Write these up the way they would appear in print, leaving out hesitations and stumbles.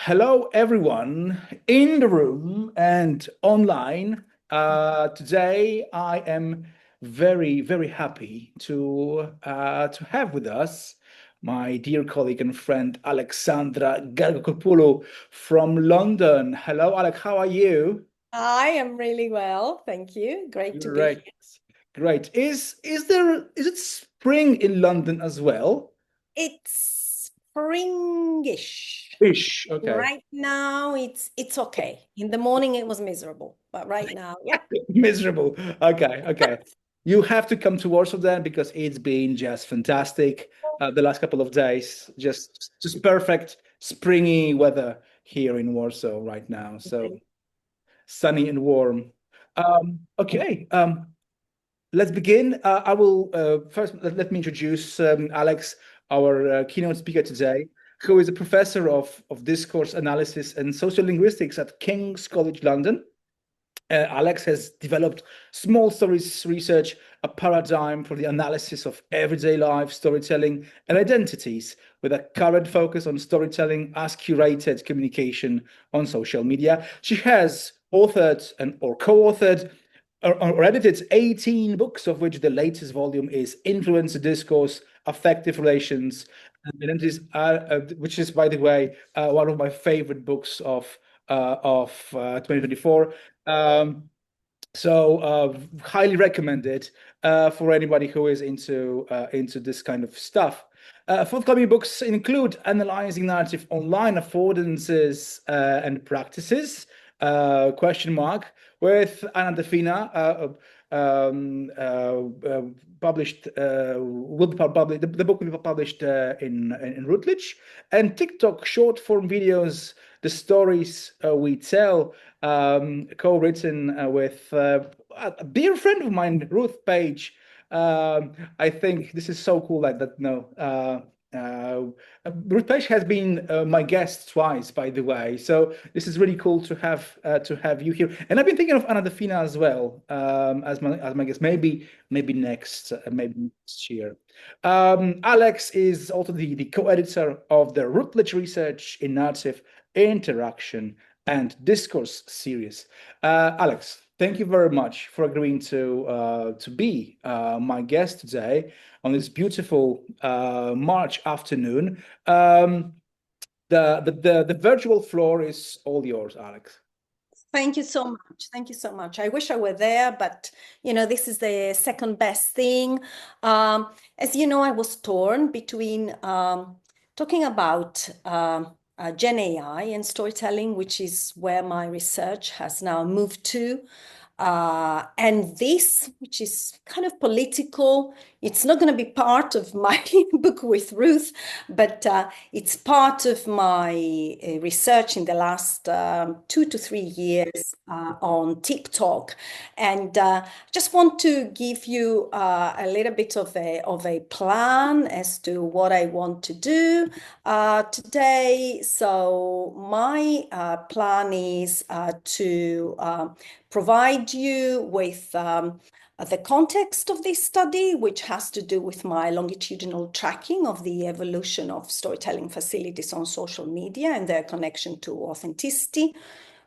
Hello, everyone in the room and online. Today, I am very, very happy to have with us my dear colleague and friend Alexandra Georgakopoulou from London. Hello, Alex. How are you? I am really well, thank you. Great to be Great, here. great. Is it spring in London as well? It's springish. Ish. Okay. Right now, it's okay. In the morning, it was miserable, but right now, yeah. Miserable. Okay, okay. You have to come to Warsaw then because it's been just fantastic. The last couple of days, just perfect springy weather here in Warsaw right now. So sunny and warm. Okay, let's begin. I will first let me introduce Alex, our keynote speaker today, who is a professor of discourse analysis and social linguistics at King's College London. Alex has developed small stories research, a paradigm for the analysis of everyday life, storytelling, and identities, with a current focus on storytelling as curated communication on social media. She has authored and or co-authored or edited 18 books, of which the latest volume is Influencer Discourse, Affective Relations, and Identities, which is, by the way, one of my favorite books of 2024. Um, highly recommended for anybody who is into this kind of stuff. Forthcoming books include Analyzing Narrative Online Affordances and Practices, question mark, with Anna Defina, published, will be published, the book will be published in Routledge, and TikTok short form videos, The Stories We Tell, co-written with a dear friend of mine, Ruth Page. I think this is so cool that no. Uh, Ruth Page has been my guest twice, by the way. So this is really cool to have you here. And I've been thinking of Anna Defina as well as my guest. Maybe next year. Alex is also the co-editor of the Routledge Research in Narrative Interaction and Discourse series. Alex, thank you very much for agreeing to be my guest today on this beautiful March afternoon. The virtual floor is all yours, Alex. Thank you so much. Thank you so much. I wish I were there, but this is the second best thing. As you know, I was torn between talking about Gen AI and storytelling, which is where my research has now moved to. And this, which is kind of political, it's not going to be part of my book with Ruth, but it's part of my research in the last 2 to 3 years on TikTok. And just want to give you a little bit of a plan as to what I want to do today. So my plan is to provide you with the context of this study, which has to do with my longitudinal tracking of the evolution of storytelling facilities on social media and their connection to authenticity.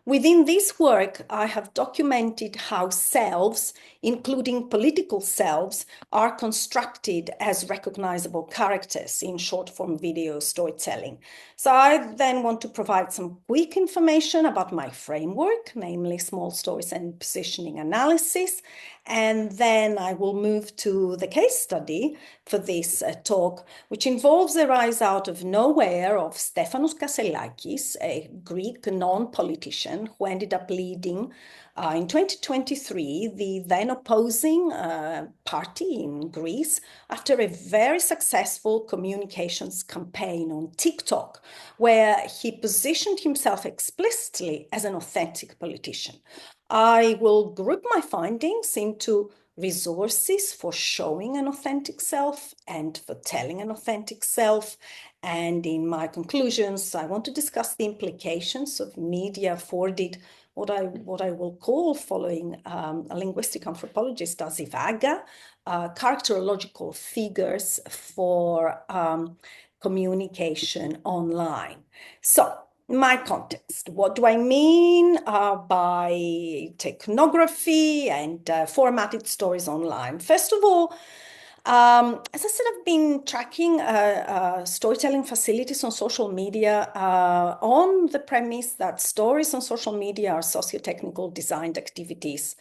Within this work, I have documented how selves, including political selves, are constructed as recognizable characters in short-form video storytelling. So I then want to provide some quick information about my framework, namely small stories and positioning analysis. And then I will move to the case study for this talk, which involves the rise out of nowhere of Stefanos Kasselakis, a Greek non-politician who ended up leading in 2023 the then opposing party in Greece after a very successful communications campaign on TikTok, where he positioned himself explicitly as an authentic politician. I will group my findings into resources for showing an authentic self and for telling an authentic self. And in my conclusions, I want to discuss the implications of media afforded what I will call, following a linguistic anthropologist, as if Agha, characterological figures for communication online. So my context. What do I mean by technography and formatted stories online? First of all, as I said, I've been tracking storytelling facilities on social media on the premise that stories on social media are socio-technical designed activities,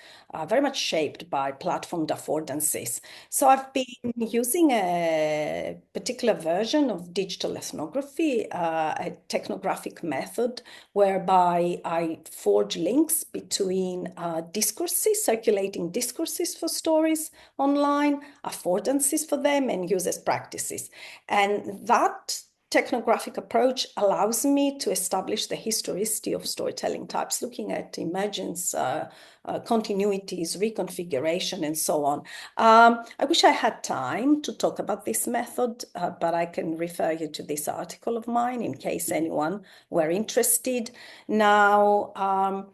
very much shaped by platform affordances. So I've been using a particular version of digital ethnography, a technographic method, whereby I forge links between discourses, circulating discourses for stories online, affordances for them, and users' practices. And that technographic approach allows me to establish the historicity of storytelling types, looking at emergence, continuities, reconfiguration, and so on. I wish I had time to talk about this method, but I can refer you to this article of mine in case anyone were interested. Now,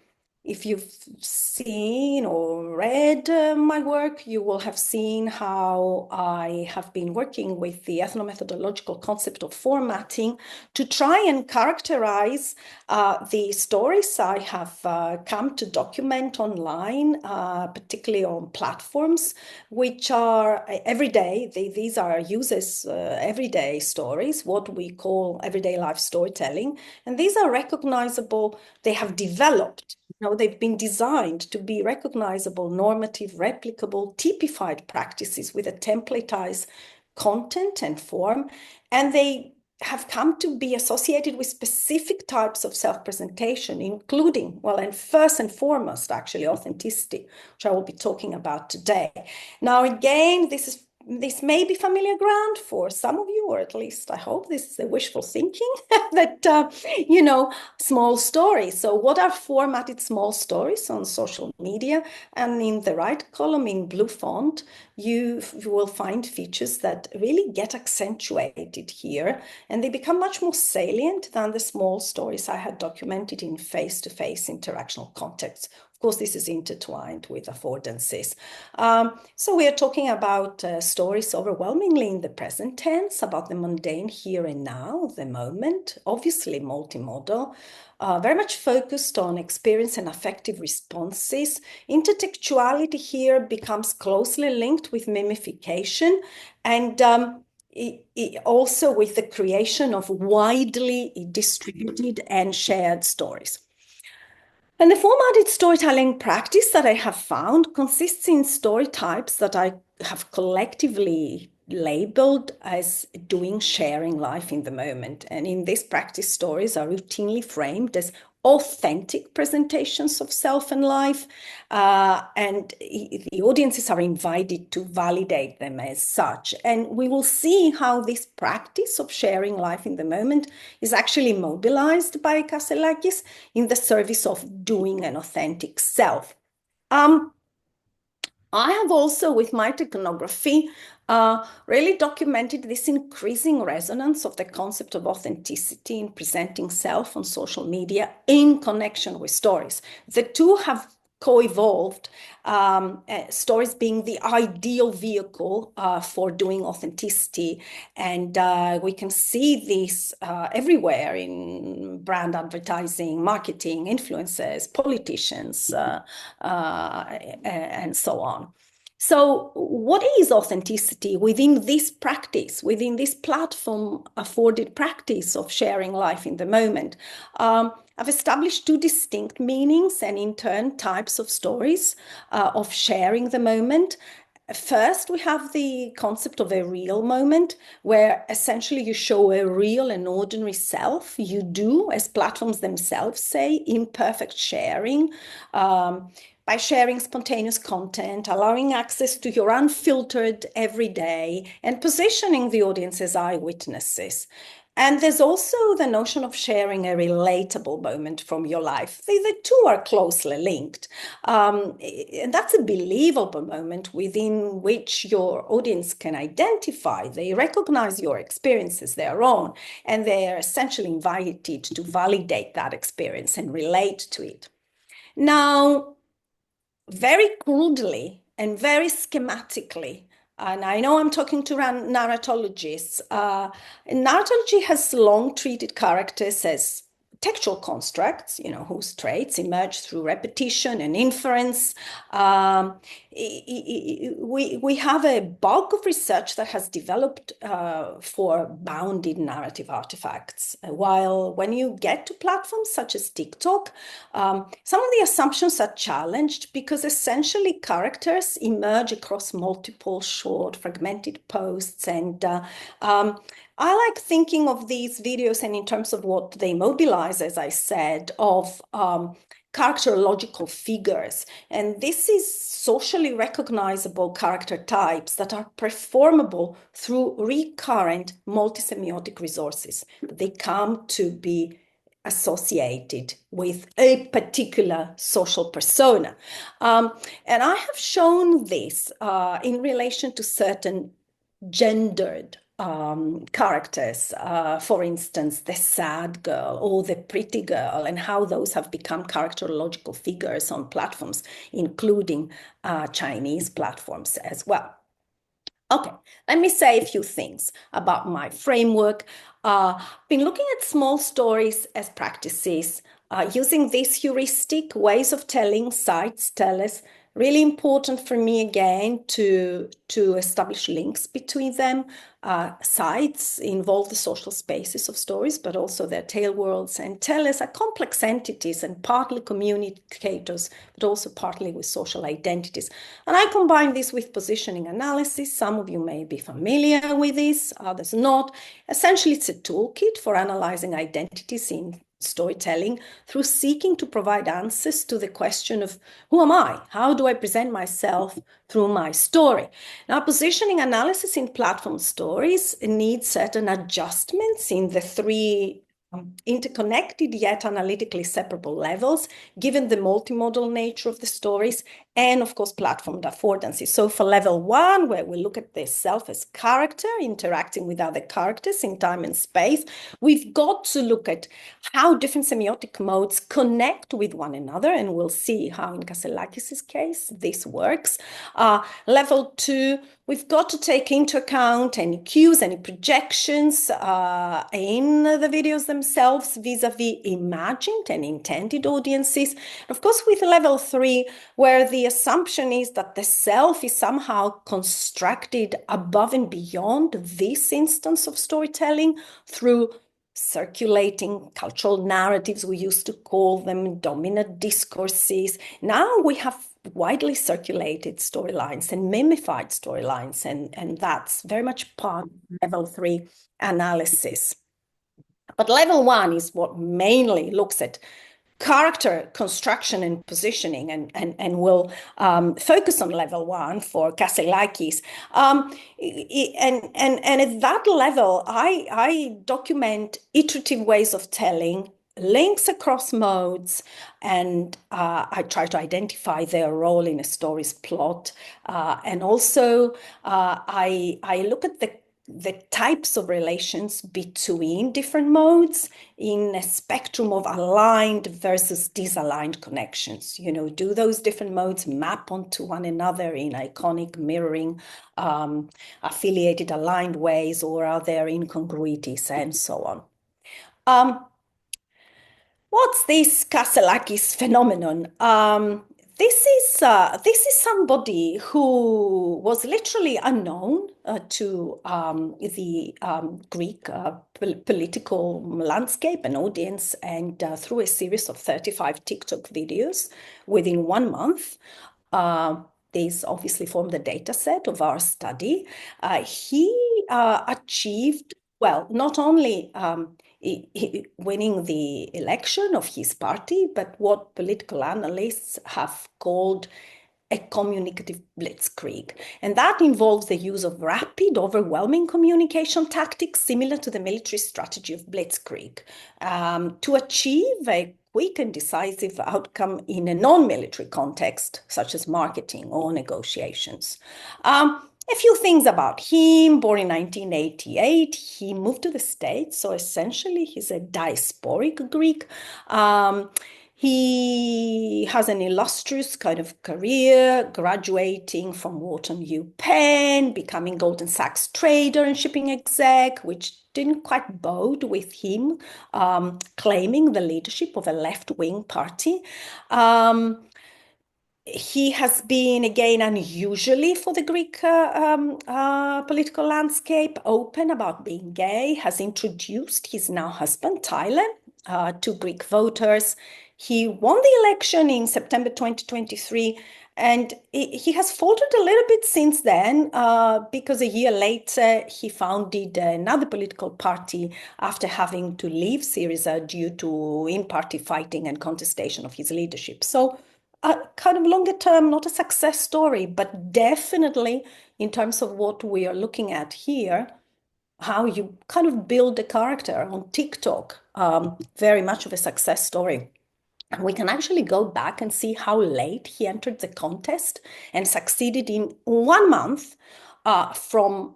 if you've seen or read my work, you will have seen how I have been working with the ethnomethodological concept of formatting to try and characterize the stories I have come to document online, particularly on platforms, which are everyday. These are users' everyday stories, what we call everyday life storytelling. And these are recognizable. They have developed. They've been designed to be recognizable, normative, replicable, typified practices with a templatized content and form, and they have come to be associated with specific types of self-presentation, including, well, and first and foremost, actually, authenticity, which I will be talking about today. Now, again, this may be familiar ground for some of you, or at least I hope this is a wishful thinking that, small stories. So what are formatted small stories on social media? And in the right column in blue font, you will find features that really get accentuated here, and they become much more salient than the small stories I had documented in face-to-face interactional contexts. Of course, this is intertwined with affordances. So we are talking about stories overwhelmingly in the present tense, about the mundane here and now, the moment, obviously multimodal, very much focused on experience and affective responses. Intertextuality here becomes closely linked with mimification and also with the creation of widely distributed and shared stories. And the formatted storytelling practice that I have found consists in story types that I have collectively labeled as doing sharing life in the moment. And in this practice, stories are routinely framed as authentic presentations of self and life, and the audiences are invited to validate them as such. And we will see how this practice of sharing life in the moment is actually mobilized by Kasselakis in the service of doing an authentic self. I have also, with my technography, really documented this increasing resonance of the concept of authenticity in presenting self on social media in connection with stories. The two have co-evolved, stories being the ideal vehicle for doing authenticity. And we can see this everywhere in brand advertising, marketing, influencers, politicians, and so on. So what is authenticity within this practice, within this platform afforded practice of sharing life in the moment? I've established two distinct meanings and in turn types of stories of sharing the moment. First, we have the concept of a real moment, where essentially you show a real and ordinary self. You do, as platforms themselves say, imperfect sharing, by sharing spontaneous content, allowing access to your unfiltered everyday, and positioning the audience as eyewitnesses. And there's also the notion of sharing a relatable moment from your life. The two are closely linked. And that's a believable moment within which your audience can identify. They recognize your experience as their own, and they are essentially invited to validate that experience and relate to it. Now, very crudely and very schematically, and I know I'm talking to narratologists, narratology has long treated characters as textual constructs, whose traits emerge through repetition and inference. We have a bulk of research that has developed for bounded narrative artifacts. While when you get to platforms such as TikTok, some of the assumptions are challenged because essentially characters emerge across multiple short fragmented posts, and I like thinking of these videos and in terms of what they mobilize, as I said, of characterological figures. And this is socially recognizable character types that are performable through recurrent multisemiotic resources. They come to be associated with a particular social persona. And I have shown this in relation to certain gendered characters, for instance, the sad girl or the pretty girl, and how those have become characterological figures on platforms, including Chinese platforms as well. Okay, let me say a few things about my framework. I've been looking at small stories as practices, using these heuristic ways of telling, sites, tellers. Really important for me, again, to establish links between them. Sites involve the social spaces of stories, but also their tale worlds, and tellers are complex entities and partly communicators, but also partly with social identities. And I combine this with positioning analysis. Some of you may be familiar with this, others not. Essentially, it's a toolkit for analyzing identities in storytelling through seeking to provide answers to the question of who am I? How do I present myself through my story? Now, positioning analysis in platform stories needs certain adjustments in the three interconnected yet analytically separable levels, given the multimodal nature of the stories and, of course, platform affordances. So for level 1, where we look at the self as character interacting with other characters in time and space, we've got to look at how different semiotic modes connect with one another, and we'll see how in Kasselakis' case this works. Level 2, we've got to take into account any cues, any projections in the videos themselves vis-a-vis imagined and intended audiences. Of course, with level 3, where the assumption is that the self is somehow constructed above and beyond this instance of storytelling through circulating cultural narratives, we used to call them dominant discourses. Now we have widely circulated storylines and mimified storylines, and that's very much part of level 3 analysis. But level 1 is what mainly looks at character construction and positioning, and we'll focus on level 1 for Kasselakis. And at that level, I document iterative ways of telling, links across modes, and I try to identify their role in a story's plot. And also, I look at the types of relations between different modes in a spectrum of aligned versus disaligned connections. Do those different modes map onto one another in iconic, mirroring, affiliated, aligned ways, or are there incongruities, and so on. What's this Kasselakis phenomenon? This is somebody who was literally unknown to the Greek political landscape and audience, and through a series of 35 TikTok videos within 1 month. These obviously form the data set of our study. He achieved, well, not only winning the election of his party, but what political analysts have called a communicative blitzkrieg. And that involves the use of rapid, overwhelming communication tactics similar to the military strategy of blitzkrieg to achieve a quick and decisive outcome in a non-military context, such as marketing or negotiations. A few things about him. Born in 1988, he moved to the States, so essentially he's a diasporic Greek. He has an illustrious kind of career, graduating from Wharton U Penn, becoming Goldman Sachs trader and shipping exec, which didn't quite bode with him claiming the leadership of a left-wing party. He has been, again, unusually for the Greek political landscape, open about being gay, has introduced his now husband, Tyler, to Greek voters. He won the election in September 2023, and he has faltered a little bit since then because a year later he founded another political party after having to leave Syriza due to in-party fighting and contestation of his leadership. So kind of longer term, not a success story, but definitely in terms of what we are looking at here, how you kind of build a character on TikTok, very much of a success story. And we can actually go back and see how late he entered the contest and succeeded in 1 month from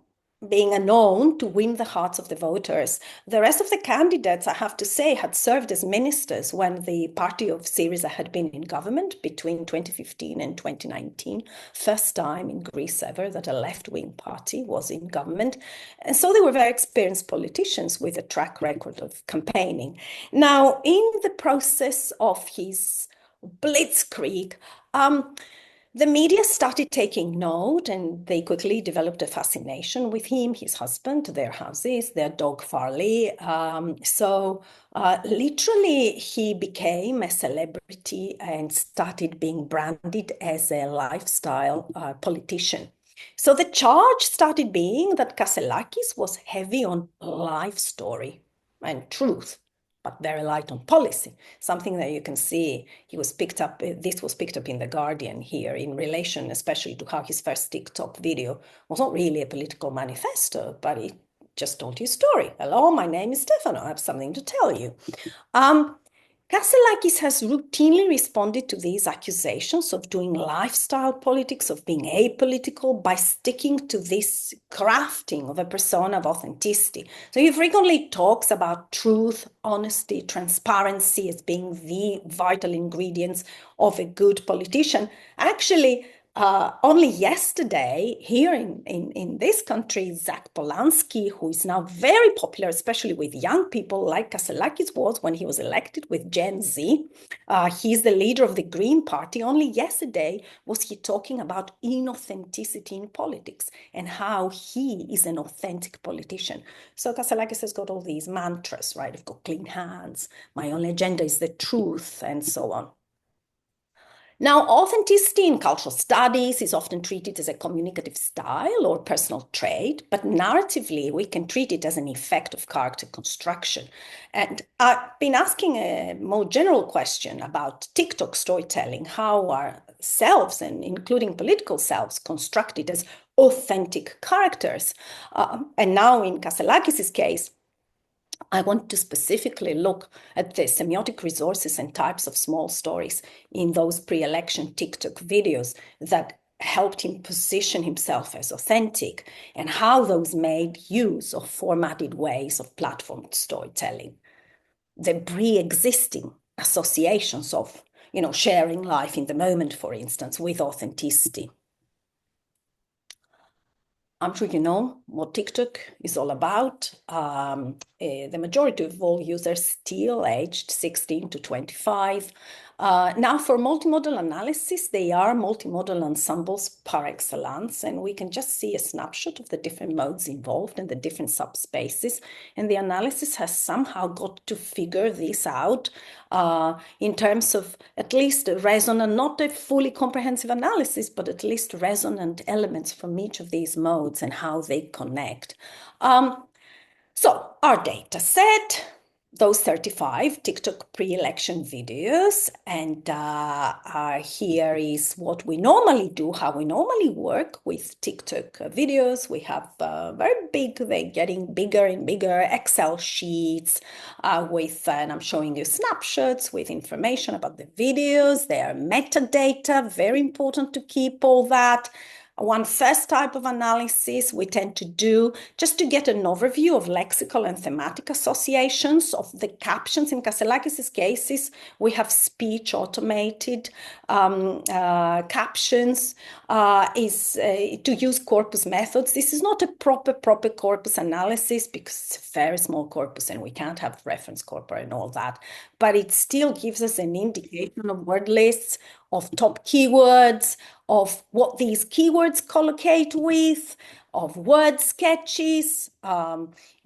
being unknown to win the hearts of the voters. The rest of the candidates, I have to say, had served as ministers when the party of Syriza had been in government between 2015 and 2019. First time in Greece ever that a left-wing party was in government. And so they were very experienced politicians with a track record of campaigning. Now, in the process of his blitzkrieg, the media started taking note, and they quickly developed a fascination with him, his husband, their houses, their dog Farley. Literally, he became a celebrity and started being branded as a lifestyle politician. So the charge started being that Kasselakis was heavy on life story and truth, but very light on policy, something that you can see this was picked up in The Guardian here in relation especially to how his first TikTok video was not really a political manifesto, but he just told his story. Hello, my name is Stefano, I have something to tell you. Kasselakis has routinely responded to these accusations of doing lifestyle politics, of being apolitical, by sticking to this crafting of a persona of authenticity. So he frequently talks about truth, honesty, transparency as being the vital ingredients of a good politician. Actually, only yesterday, here in this country, Zach Polanski, who is now very popular, especially with young people, like Kasselakis was when he was elected with Gen Z. He's the leader of the Green Party. Only yesterday was he talking about inauthenticity in politics and how he is an authentic politician. So Kasselakis has got all these mantras, right? I've got clean hands. My only agenda is the truth, and so on. Now, authenticity in cultural studies is often treated as a communicative style or personal trait, but narratively, we can treat it as an effect of character construction. And I've been asking a more general question about TikTok storytelling. How are selves, and including political selves, constructed as authentic characters? And now in Kasselakis' case, I want to specifically look at the semiotic resources and types of small stories in those pre-election TikTok videos that helped him position himself as authentic, and how those made use of formatted ways of platform storytelling. The pre-existing associations of, sharing life in the moment, for instance, with authenticity. I'm sure you know what TikTok is all about. The majority of all users still aged 16 to 25. Now for multimodal analysis, they are multimodal ensembles par excellence, and we can just see a snapshot of the different modes involved and the different subspaces. And the analysis has somehow got to figure this out in terms of at least resonant, not a fully comprehensive analysis, but at least resonant elements from each of these modes and how they connect. So our data set, those 35 TikTok pre-election videos, and here is what we normally do, how we normally work with TikTok videos. We have very big, they're getting bigger and bigger Excel sheets and I'm showing you snapshots with information about the videos, their metadata, very important to keep all that. One first type of analysis we tend to do just to get an overview of lexical and thematic associations of the captions. In Kasselakis' cases, we have speech automated captions to use corpus methods. This is not a proper corpus analysis because it's a very small corpus and we can't have reference corpora and all that, but it still gives us an indication of word lists, of top keywords, of what these keywords collocate with, of word sketches,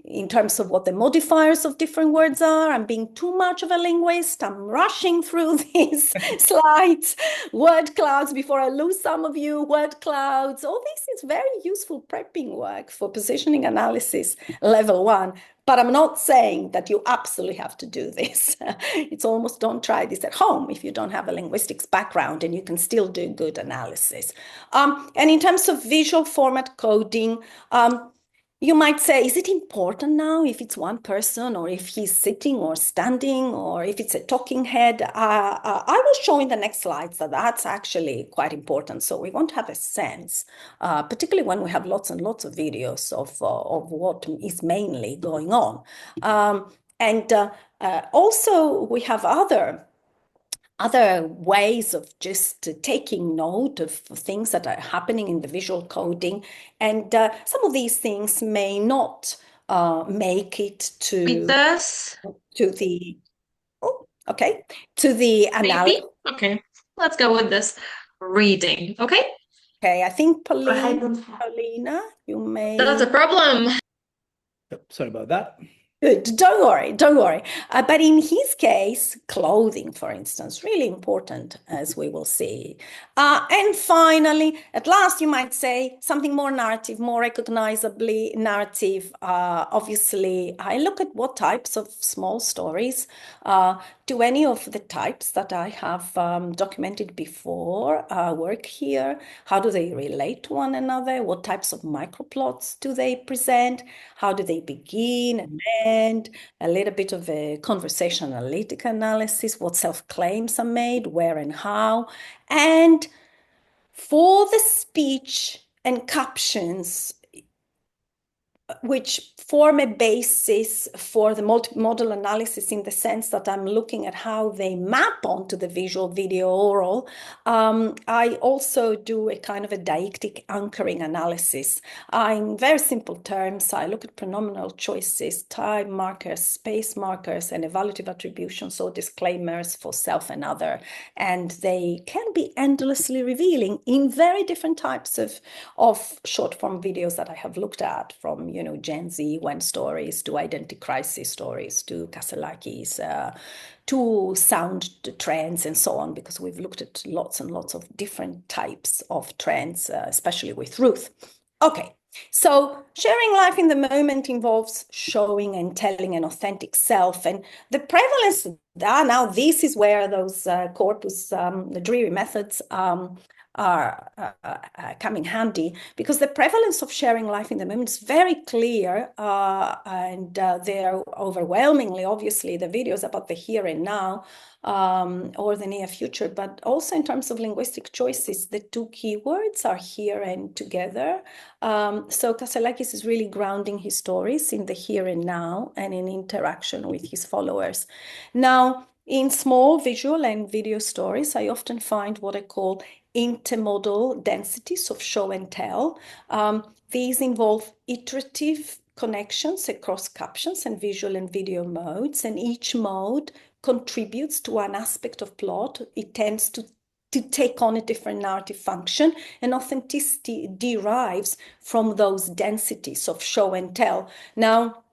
in terms of what the modifiers of different words are. I'm being too much of a linguist. I'm rushing through these slides. Word clouds, before I lose some of you, word clouds. All this is very useful prepping work for positioning analysis level 1. But I'm not saying that you absolutely have to do this. It's almost don't try this at home if you don't have a linguistics background, and you can still do good analysis. And in terms of visual format coding, you might say, is it important now if it's one person or if he's sitting or standing or if it's a talking head? I will show in the next slides that that's actually quite important. So we want to have a sense, particularly when we have lots and lots of videos of what is mainly going on. Also, we have other ways of just taking note of things that are happening in the visual coding. And some of these things may not make it to the analysis. Okay, let's go with this reading. Okay, I think Paulina, you may. That's a problem. Sorry about that. Good, don't worry. But in his case, clothing, for instance, really important, as we will see. And finally, at last, you might say something more narrative, more recognizably narrative. Obviously, I look at what types of small stories do any of the types that I have documented before work here? How do they relate to one another? What types of microplots do they present? How do they begin and end? A little bit of a conversation analytic analysis, what self-claims are made, where and how. And for the speech and captions, which form a basis for the multimodal analysis in the sense that I'm looking at how they map onto the visual, video, oral. I also do a kind of a deictic anchoring analysis. In very simple terms, I look at pronominal choices, time markers, space markers, and evaluative attributions or disclaimers for self and other. And they can be endlessly revealing in very different types of short form videos that I have looked at, from Gen Z when stories, to identity crisis stories, to Kasselakis, to sound trends and so on, because we've looked at lots and lots of different types of trends, especially with Ruth. Okay, so sharing life in the moment involves showing and telling an authentic self, and the prevalence of that, now this is where those corpus, the dreary methods are coming handy, because the prevalence of sharing life in the moment is very clear, and they're overwhelmingly, obviously, the videos about the here and now or the near future, but also in terms of linguistic choices, the two keywords are here and together. So Kasselakis is really grounding his stories in the here and now and in interaction with his followers. Now, in small visual and video stories, I often find what I call intermodal densities of show and tell. These involve iterative connections across captions and visual and video modes, and each mode contributes to one aspect of plot. It tends to take on a different narrative function, and authenticity derives from those densities of show and tell. Now,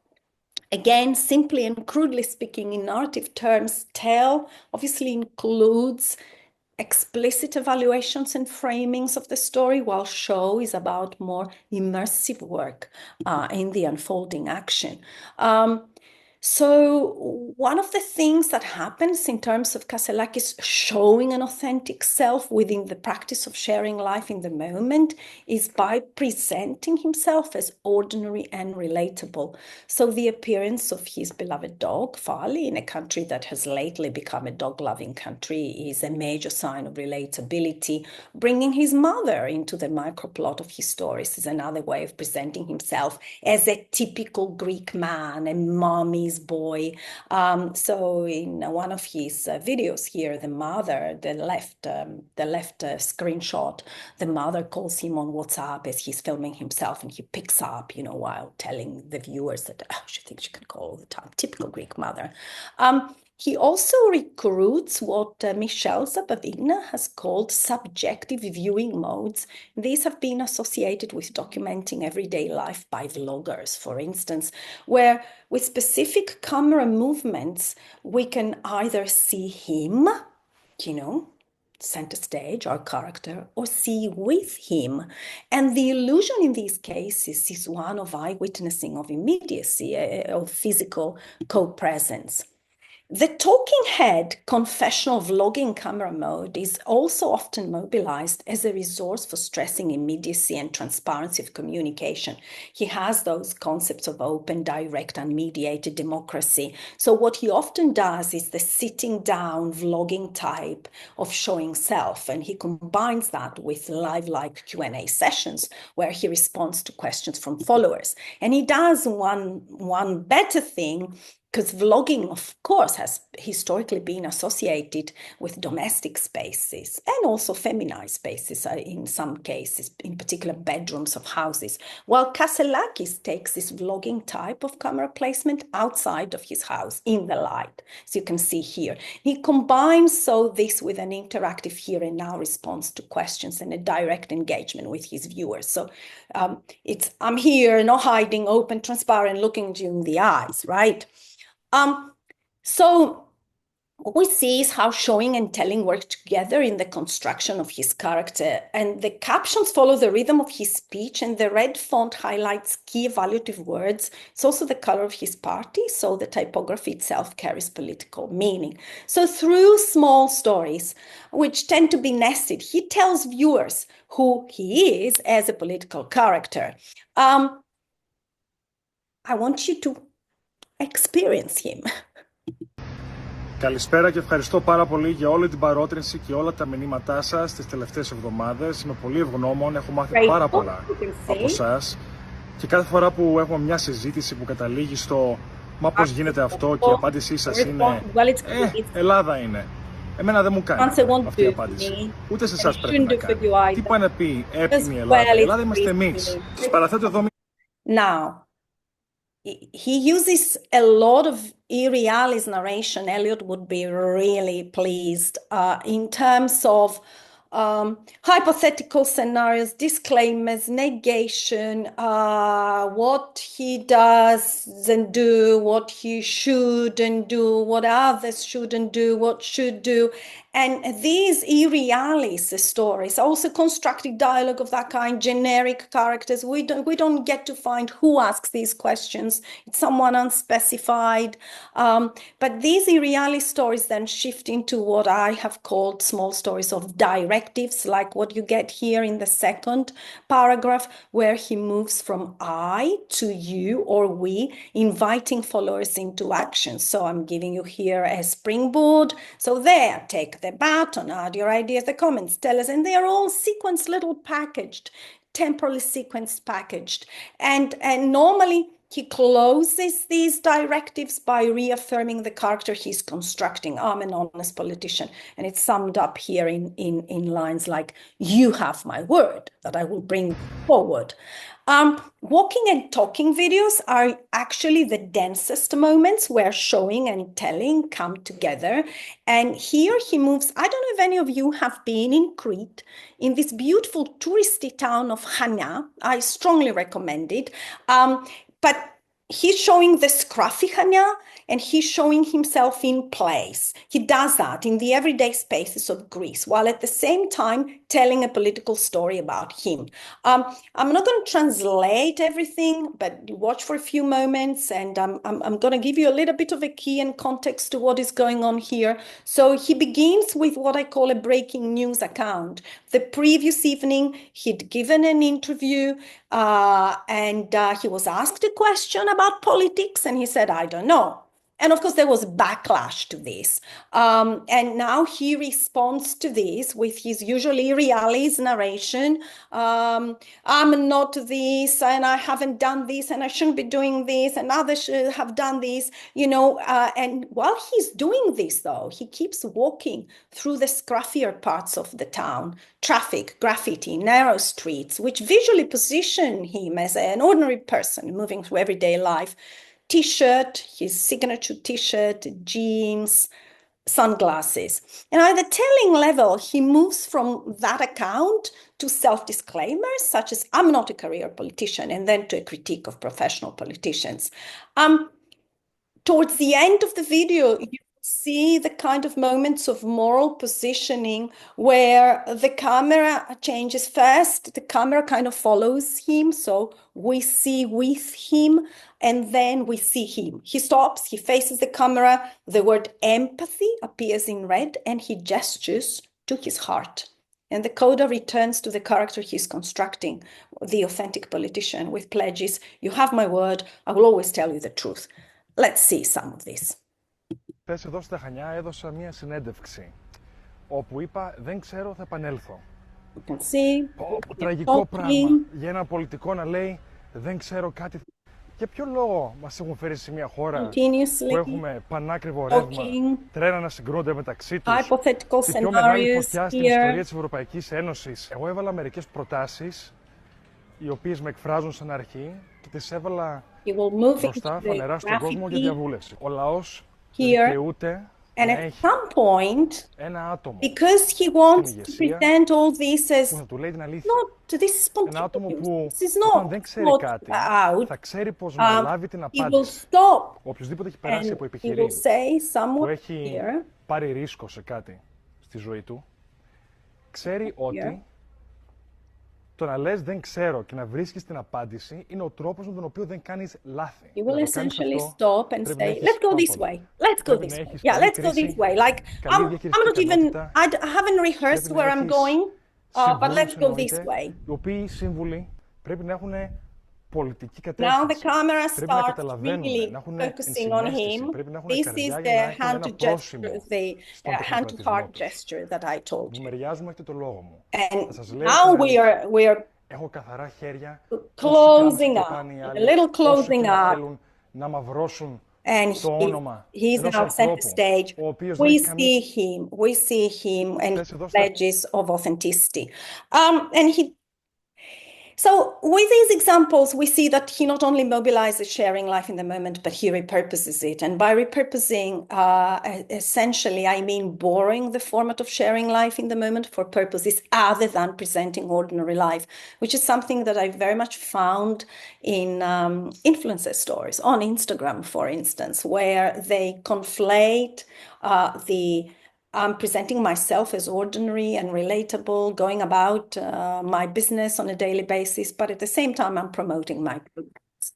again, simply and crudely speaking, in narrative terms, tell obviously includes explicit evaluations and framings of the story, while show is about more immersive work in the unfolding action. So one of the things that happens in terms of Kasselakis showing an authentic self within the practice of sharing life in the moment is by presenting himself as ordinary and relatable. So the appearance of his beloved dog, Farley, in a country that has lately become a dog-loving country is a major sign of relatability. Bringing his mother into the microplot of his stories is another way of presenting himself as a typical Greek man, a mommy's boy. So in one of his videos here, the mother, the left screenshot, the mother calls him on WhatsApp as he's filming himself, and he picks up, while telling the viewers that she thinks she can call all the time. Typical Greek mother. He also recruits what Michelle Zabavigna has called subjective viewing modes. These have been associated with documenting everyday life by vloggers, for instance, where with specific camera movements, we can either see him, center stage, our character, or see with him. And the illusion in these cases is one of eyewitnessing, of immediacy, of physical co-presence. The talking head confessional vlogging camera mode is also often mobilized as a resource for stressing immediacy and transparency of communication. He has those concepts of open, direct, unmediated democracy. So what he often does is the sitting down vlogging type of showing self, and he combines that with live-like Q&A sessions where he responds to questions from followers. And he does one better thing, because vlogging, of course, has historically been associated with domestic spaces and also feminized spaces in some cases, in particular bedrooms of houses, while Kasselakis takes this vlogging type of camera placement outside of his house in the light, as you can see here. He combines this with an interactive here and now response to questions and a direct engagement with his viewers. So it's I'm here, no hiding, open, transparent, looking you in the eyes, right? So what we see is how showing and telling work together in the construction of his character, and the captions follow the rhythm of his speech, and the red font highlights key evaluative words. It's also the color of his party, so the typography itself carries political meaning. So through small stories, which tend to be nested, he tells viewers who he is as a political character. I want you to experience him. Καλησπέρα και ευχαριστώ πάρα πολύ για όλη την παρότρινση και όλα τα μηνύματά σας τις τελευταίες εβδομάδες. Είμαι πολύ ευγνώμων, έχω μάθει πάρα πολλά από εσάς. Και κάθε φορά που έχουμε μια συζήτηση που καταλήγει στο «Μα πώς γίνεται αυτό» και η απάντησή σας είναι «Ελλάδα είναι». Εμένα δεν μου κάνει αυτή η απάντηση. Ούτε σε εσάς πρέπει να κάνει. Τι πάει να πει «Έπινη η Ελλάδα». Η Ελλάδα είμαστε εμείς. Σας παραθέτω εδώ. Now, he uses a lot of irrealis narration. Eliot would be really pleased in terms of hypothetical scenarios, disclaimers, negation, what he doesn't do, what he shouldn't do, what others shouldn't do, what should do. And these irrealis stories, also constructed dialogue of that kind, generic characters, we don't get to find who asks these questions. It's someone unspecified. But these irrealis stories then shift into what I have called small stories of directives, like what you get here in the second paragraph, where he moves from I to you or we, inviting followers into action. So I'm giving you here a springboard. So there, take the baton, add your ideas, the comments, tell us, and they are all sequenced, little packaged, temporally sequenced, packaged. And normally he closes these directives by reaffirming the character he's constructing. I'm an honest politician. And it's summed up here in lines like, you have my word that I will bring forward. Walking and talking videos are actually the densest moments where showing and telling come together. And here he moves, I don't know if any of you have been in Crete, in this beautiful touristy town of Chania. I strongly recommend it. But he's showing the scruffy and he's showing himself in place. He does that in the everyday spaces of Greece, while at the same time telling a political story about him. I'm not going to translate everything, but watch for a few moments, and I'm going to give you a little bit of a key and context to what is going on here. So he begins with what I call a breaking news account. The previous evening, he'd given an interview, and he was asked a question about politics, and he said, I don't know. And of course, there was backlash to this. And now he responds to this with his usually realist narration. I'm not this, and I haven't done this, and I shouldn't be doing this, and others should have done this, and while he's doing this, though, he keeps walking through the scruffier parts of the town, traffic, graffiti, narrow streets, which visually position him as an ordinary person moving through everyday life. T-shirt, his signature T-shirt, jeans, sunglasses. And at the telling level, he moves from that account to self-disclaimers, such as, I'm not a career politician, and then to a critique of professional politicians. Towards the end of the video, you see the kind of moments of moral positioning where the camera changes first, the camera kind of follows him, so we see with him, and then we see him. He stops, he faces the camera, the word empathy appears in red, and he gestures to his heart. And the coda returns to the character he's constructing, the authentic politician, with pledges, you have my word, I will always tell you the truth. Let's see some of this. Χθες εδώ στα Χανιά έδωσα μία συνέντευξη, όπου είπα δεν ξέρω, θα επανέλθω. Τραγικό πράγμα για έναν πολιτικό να λέει δεν ξέρω κάτι. Για ποιο λόγο μας έχουν φέρει σε μια χώρα που έχουμε πανάκριβο ρεύμα, τρένα να συγκρούνται μεταξύ τους, η πιο μεγάλη φωτιά στην ιστορία της Ευρωπαϊκής Ένωσης. Εγώ έβαλα μερικές προτάσεις, οι οποίες με εκφράζουν σαν αρχή, και τις έβαλα μπροστά φανερά στον κόσμο για διαβούλευση. Ο λαός δικαιούται. And at some point, because he wants to present all this as not, this is spontaneous, this is not thought out, he will stop and he will say somewhere here, πάρει ρίσκο σε κάτι στη ζωή του, ξέρει ότι το να λες δεν ξέρω και να βρίσκεις την απάντηση είναι ο τρόπος με τον οποίο δεν κάνεις λάθη. You will essentially stop and say, let's go this way, let's go this way, yeah, let's go this way. Like, I'm not even, I haven't rehearsed where I'm going, but let's go this way. Οι οποίοι σύμβουλοι πρέπει να έχουν πολιτική Now the κατεύθυνση. camera Πρέπει να starts καταλαβαίνουν, really να έχουν focusing on ενσυναίσθηση, him. πρέπει να έχουν This καρδιά is για the να έχουν hand to ένα gesture, πρόσημο the στον hand to τεχνοκρατισμό heart τους. gesture that I told you. Μεριάζουμε, έχετε το λόγο μου. And Θα σας λέω now we are έχω καθαρά χέρια, closing up, a little closing up. θέλουν να μαυρώσουν And το όνομα he's ενός now center ανθρώπου, stage. ο οποίος We see him and pledges of authenticity. And he, so with these examples, we see that he not only mobilizes sharing life in the moment, but he repurposes it. And by repurposing, essentially, I mean borrowing the format of sharing life in the moment for purposes other than presenting ordinary life, which is something that I very much found in influencer stories on Instagram, for instance, where they conflate I'm presenting myself as ordinary and relatable, going about my business on a daily basis, but at the same time, I'm promoting my products.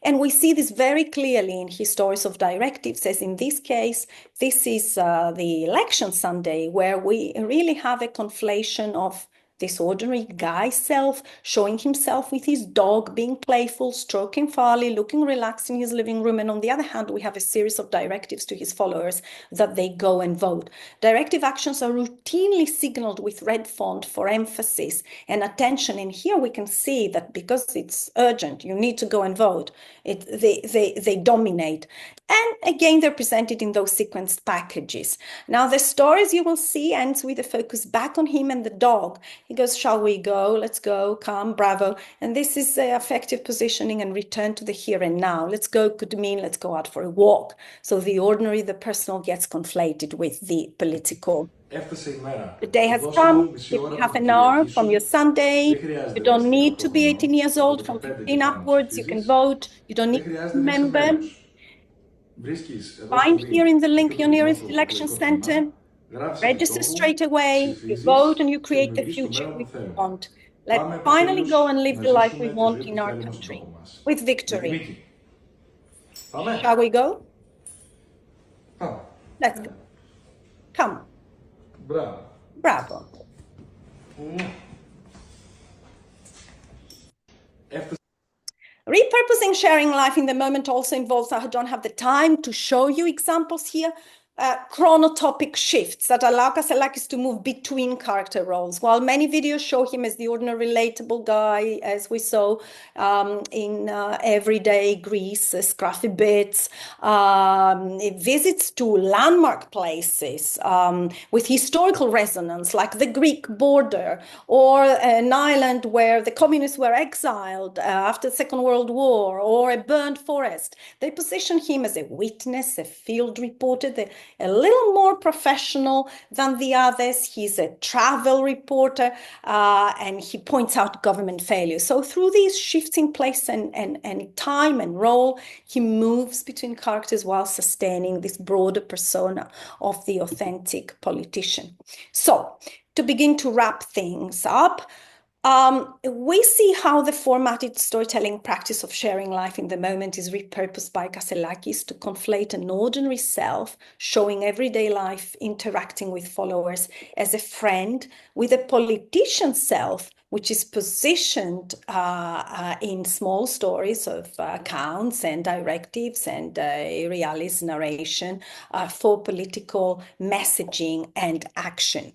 And we see this very clearly in his stories of directives, as in this case, this is the election Sunday, where we really have a conflation of this ordinary guy self showing himself with his dog, being playful, stroking Farley, looking relaxed in his living room. And on the other hand, we have a series of directives to his followers that they go and vote. Directive actions are routinely signaled with red font for emphasis and attention. And here we can see that because it's urgent, you need to go and vote, they dominate. And again, they're presented in those sequenced packages. Now, the stories you will see ends with a focus back on him and the dog. He goes, shall we go? Let's go, come, bravo. And this is effective positioning and return to the here and now. Let's go could mean let's go out for a walk. So the ordinary, the personal gets conflated with the political. The day has come, give me half an hour from your Sunday. You don't need to be 18 years old. From 15 upwards, you can vote. You don't need to be a member. Find here in the link your nearest election center. Register straight away. You vote and you create the future we want. Let's finally go and live the life we want in our country with victory. Shall we go? Let's go. Come. Bravo. Repurposing sharing life in the moment also involves, I don't have the time to show you examples here, chronotopic shifts that allow Kasselakis to move between character roles. While many videos show him as the ordinary relatable guy, as we saw in everyday Greece, scruffy bits, visits to landmark places with historical resonance, like the Greek border or an island where the communists were exiled after the Second World War, or a burned forest. They position him as a witness, a field reporter, a little more professional than the others. He's a travel reporter, and he points out government failures. So through these shifts in place and time and role, he moves between characters while sustaining this broader persona of the authentic politician. So to begin to wrap things up, we see how the formatted storytelling practice of sharing life in the moment is repurposed by Kasselakis to conflate an ordinary self, showing everyday life, interacting with followers as a friend, with a politician self, which is positioned in small stories of accounts and directives and realist narration for political messaging and action.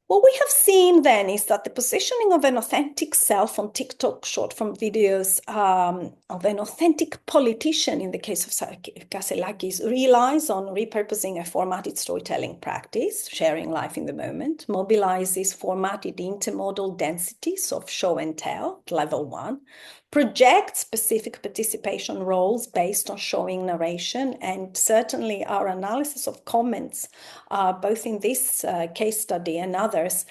What we have seen then is that the positioning of an authentic self on TikTok short form videos of an authentic politician in the case of Kasselakis relies on repurposing a formatted storytelling practice, sharing life in the moment, mobilizes formatted intermodal densities of show and tell, level 1, project specific participation roles based on showing narration, and certainly our analysis of comments, both in this case study and others,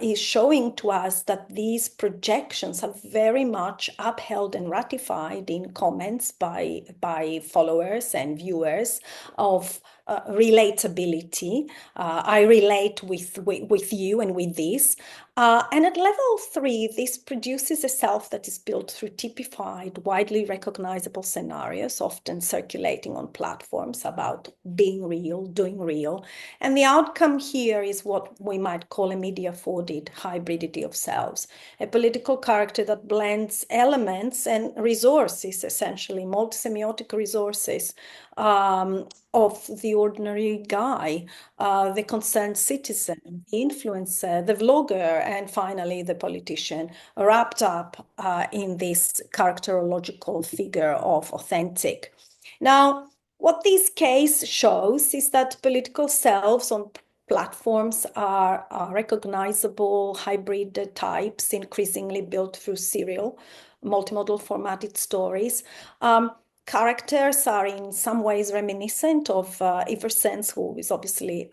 is showing to us that these projections are very much upheld and ratified in comments by followers and viewers of relatability. I relate with you and with this. And at level 3, this produces a self that is built through typified, widely recognizable scenarios, often circulating on platforms about being real, doing real. And the outcome here is what we might call a media-afforded hybridity of selves, a political character that blends elements and resources, essentially multisemiotic resources, of the ordinary guy, the concerned citizen, the influencer, the vlogger, and finally the politician, wrapped up in this characterological figure of authentic. Now, what this case shows is that political selves on platforms are recognizable hybrid types, increasingly built through serial, multimodal formatted stories. Characters are in some ways reminiscent of Eversense, who is obviously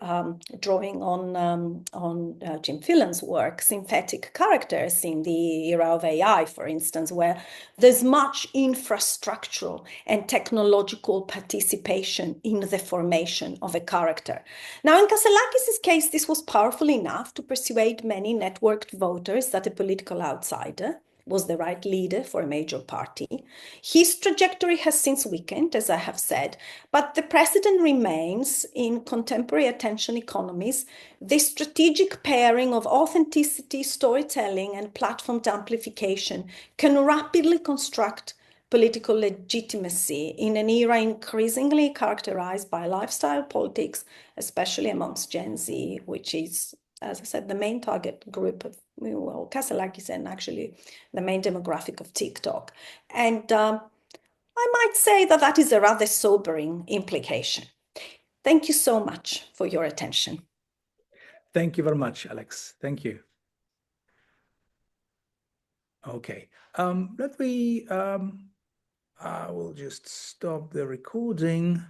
drawing on Jim Phelan's work, synthetic characters in the era of AI, for instance, where there's much infrastructural and technological participation in the formation of a character. Now, in Kasselakis' case, this was powerful enough to persuade many networked voters that a political outsider was the right leader for a major party. His trajectory has since weakened, as I have said, but the precedent remains in contemporary attention economies, the strategic pairing of authenticity, storytelling, and platformed amplification can rapidly construct political legitimacy in an era increasingly characterized by lifestyle politics, especially amongst Gen Z, which is, as I said, the main target group of, well, Kasselakis and actually the main demographic of TikTok. And I might say that that is a rather sobering implication. Thank you so much for your attention. Thank you very much, Alex. Thank you. Okay, I will just stop the recording.